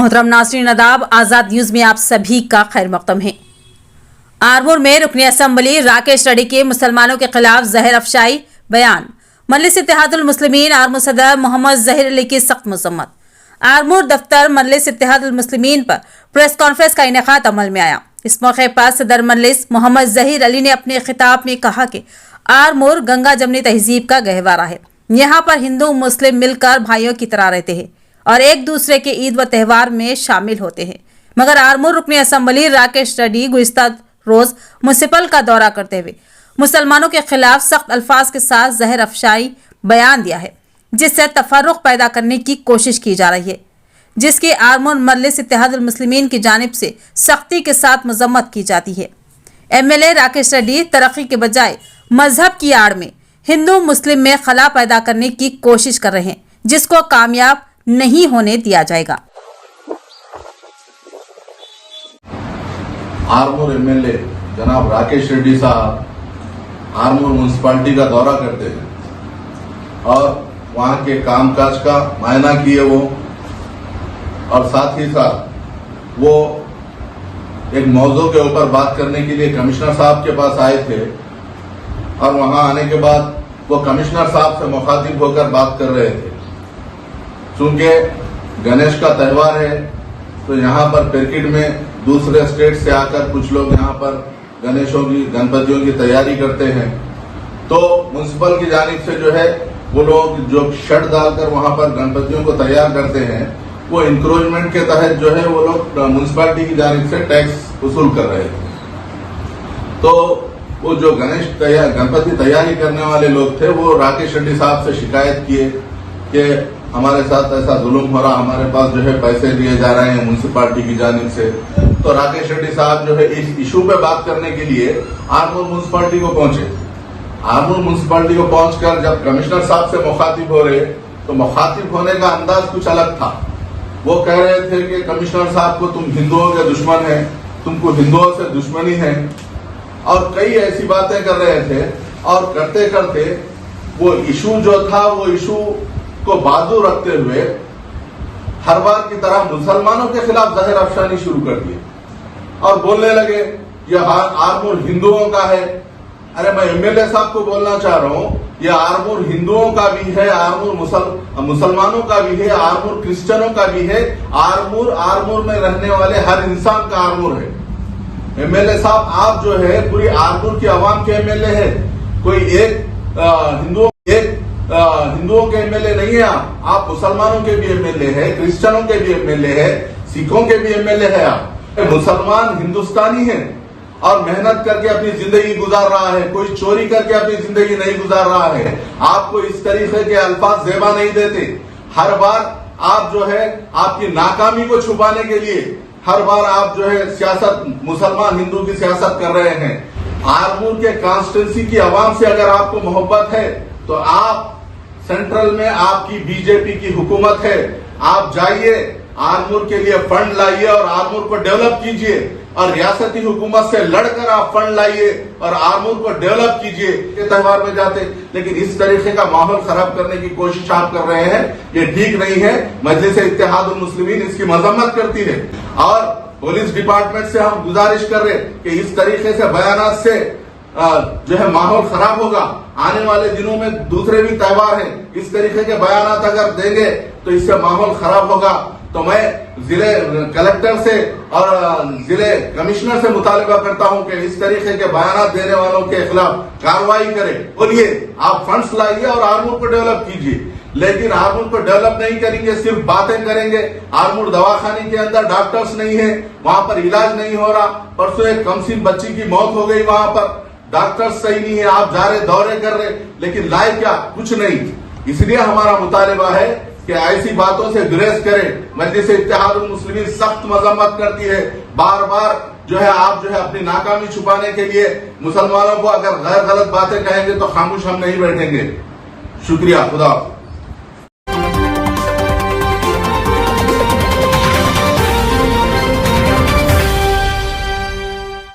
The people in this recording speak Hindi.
मोहतरम नाज़रीन आदाब, आज़ाद न्यूज़ में आप सभी का खैर मक़दम है। आरमूर में रुकने असम्बली राकेश रेड्डी के मुसलमानों के खिलाफ जहर अफशाई बयान। मजलिस इत्तेहादुल मुस्लिमीन आरमूर सदर मोहम्मद ज़हीर अली की सख्त मज़म्मत। आरमूर दफ्तर मजलिस इत्तेहादुल मुस्लिमीन पर प्रेस कॉन्फ्रेंस का इनेकाद अमल में आया। इस मौके पर सदर मजलिस मोहम्मद ज़हीर अली ने अपने खिताब में कहा कि आरमूर गंगा जमनी तहजीब का गहवारा है। यहाँ पर हिंदू मुस्लिम मिलकर भाइयों की तरह रहते हैं और एक दूसरे के ईद व त्यौहार में शामिल होते हैं। मगर आरमूर रुकने असम्बली राकेश रेड्डी गुज़िश्ता रोज म्युनिसिपल का दौरा करते हुए मुसलमानों के खिलाफ सख्त अल्फाज के साथ जहर अफशाई बयान दिया है, जिससे तफर्रुक पैदा करने की कोशिश की जा रही है, जिसकी आरमूर मजलिस इत्तेहादुल मुस्लिमीन की जानिब से सख्ती के साथ मजम्मत की जाती है। MLA राकेश रेड्डी तरक्की के बजाय मजहब की आड़ में हिंदू मुस्लिम में खला पैदा करने की कोशिश कर रहे हैं, जिसको कामयाब नहीं होने दिया जाएगा। आरमूर MLA जनाब राकेश रेड्डी साहब आरमूर म्युनिसिपालिटी का दौरा करते हैं और वहां के कामकाज का मायना किए वो, और साथ ही साथ वो एक मौजू के ऊपर बात करने के लिए कमिश्नर साहब के पास आए थे और वहां आने के बाद वो कमिश्नर साहब से मुखातिब होकर बात कर रहे थे। चूंकि गणेश का त्यौहार है तो यहाँ पर पेरकिट में दूसरे स्टेट से आकर कुछ लोग यहाँ पर गणपतियों की तैयारी करते हैं, तो म्युनिसिपल की जानिब से जो है वो लोग जो शर्ट डालकर वहां पर गणपतियों को तैयार करते हैं, वो इंक्रोचमेंट के तहत जो है वो लोग म्युनिसिपालिटी की जानिब से टैक्स वसूल कर रहे थे। तो वो जो गणपति तैयारी करने वाले लोग थे वो राकेश रेड्डी साहब से शिकायत किए कि हमारे साथ ऐसा जुल्म हो रहा, हमारे पास जो है पैसे दिए जा रहे हैं म्युनिसिपालिटी की जानिब से। तो राकेश रेड्डी साहब जो है इस इशू पे बात करने के लिए आरमूर म्युनिसिपालिटी को पहुंचे। आरमूर म्युनिसिपालिटी को पहुंचकर जब कमिश्नर साहब से मुखातिब हो रहे तो मुखातिब होने का अंदाज कुछ अलग था। वो कह रहे थे कि कमिश्नर साहब को तुम हिंदुओं के दुश्मन है, तुमको हिंदुओं से दुश्मनी है, और कई ऐसी बातें कर रहे थे। और करते करते वो इशू जो था वो इशू को बाजू रखते हुए हर बार की तरह मुसलमानों के खिलाफ जहर अफशानी शुरू कर दी और बोलने लगे यह आरमूर हिंदुओं का है। अरे मैं MLA साहब को बोलना चाह रहा हूं, यह आरमूर हिंदुओं का भी है, आरमूर मुसलमानों का भी है, आरमूर क्रिश्चियनों का भी है। आरमूर में रहने वाले हर इंसान का आरमूर है। MLA साहब आप जो है पूरी आरमूर की आवाम के MLA है, कोई एक हिंदुओं के MLA नहीं है। आप मुसलमानों के भी MLA है, क्रिश्चियनों के भी MLA है, सिखों के भी MLA है। आप मुसलमान हिंदुस्तानी है और मेहनत करके अपनी जिंदगी गुजार रहा है, कोई चोरी करके अपनी जिंदगी नहीं गुजार रहा है। आपको इस तरीके के अल्फाज ज़ेबा नहीं देते। हर बार आप जो है आपकी नाकामी को छुपाने के लिए हर बार आप जो है सियासत मुसलमान हिंदू की सियासत कर रहे हैं। आरमूर के कॉन्स्टिट्यूंसी की आवाम से अगर आपको मोहब्बत है तो आप सेंट्रल में आपकी बीजेपी की हुकूमत है, आप जाइए आरमूर के लिए फंड लाइए और आरमूर को डेवलप कीजिए, और रियासती हुकूमत से लड़कर आप फंड लाइए और आरमूर को डेवलप कीजिए। त्यौहार में जाते लेकिन इस तरीके का माहौल खराब करने की कोशिश आप कर रहे हैं, ये ठीक नहीं है। मजलिस इत्तेहादुल मुस्लिमीन इसकी मजम्मत करती है और पुलिस डिपार्टमेंट से हम गुजारिश कर रहे कि इस तरीके से बयानात से जो है माहौल खराब होगा। आने वाले दिनों में दूसरे भी त्यौहार हैं, इस तरीके के बयानात अगर देंगे तो इससे माहौल खराब होगा। तो मैं जिले कलेक्टर से और जिले कमिश्नर से मुतालबा करता हूं कि इस तरीके के बयानात देने वालों के खिलाफ कार्रवाई करें। बोलिए आप फंड्स लाइए और आरमूर को डेवलप कीजिए, लेकिन आरमूर को डेवलप नहीं करेंगे, सिर्फ बातें करेंगे। आरमूर दवाखाने के अंदर डॉक्टर्स नहीं है, वहां पर इलाज नहीं हो रहा। परसों एक कमसीन बच्ची की मौत हो गई, वहां पर डॉक्टर्स सही नहीं है। आप जा रहे दौरे कर रहे, लेकिन लाए क्या? कुछ नहीं। इसलिए हमारा मुतालिबा है कि ऐसी बातों से गुरेज करें। मजलिस इत्तेहादुल मुस्लिमीन सख्त मजम्मत करती है। बार बार जो है आप जो है अपनी नाकामी छुपाने के लिए मुसलमानों को अगर गलत बातें कहेंगे तो खामोश हम नहीं बैठेंगे। शुक्रिया। खुदा।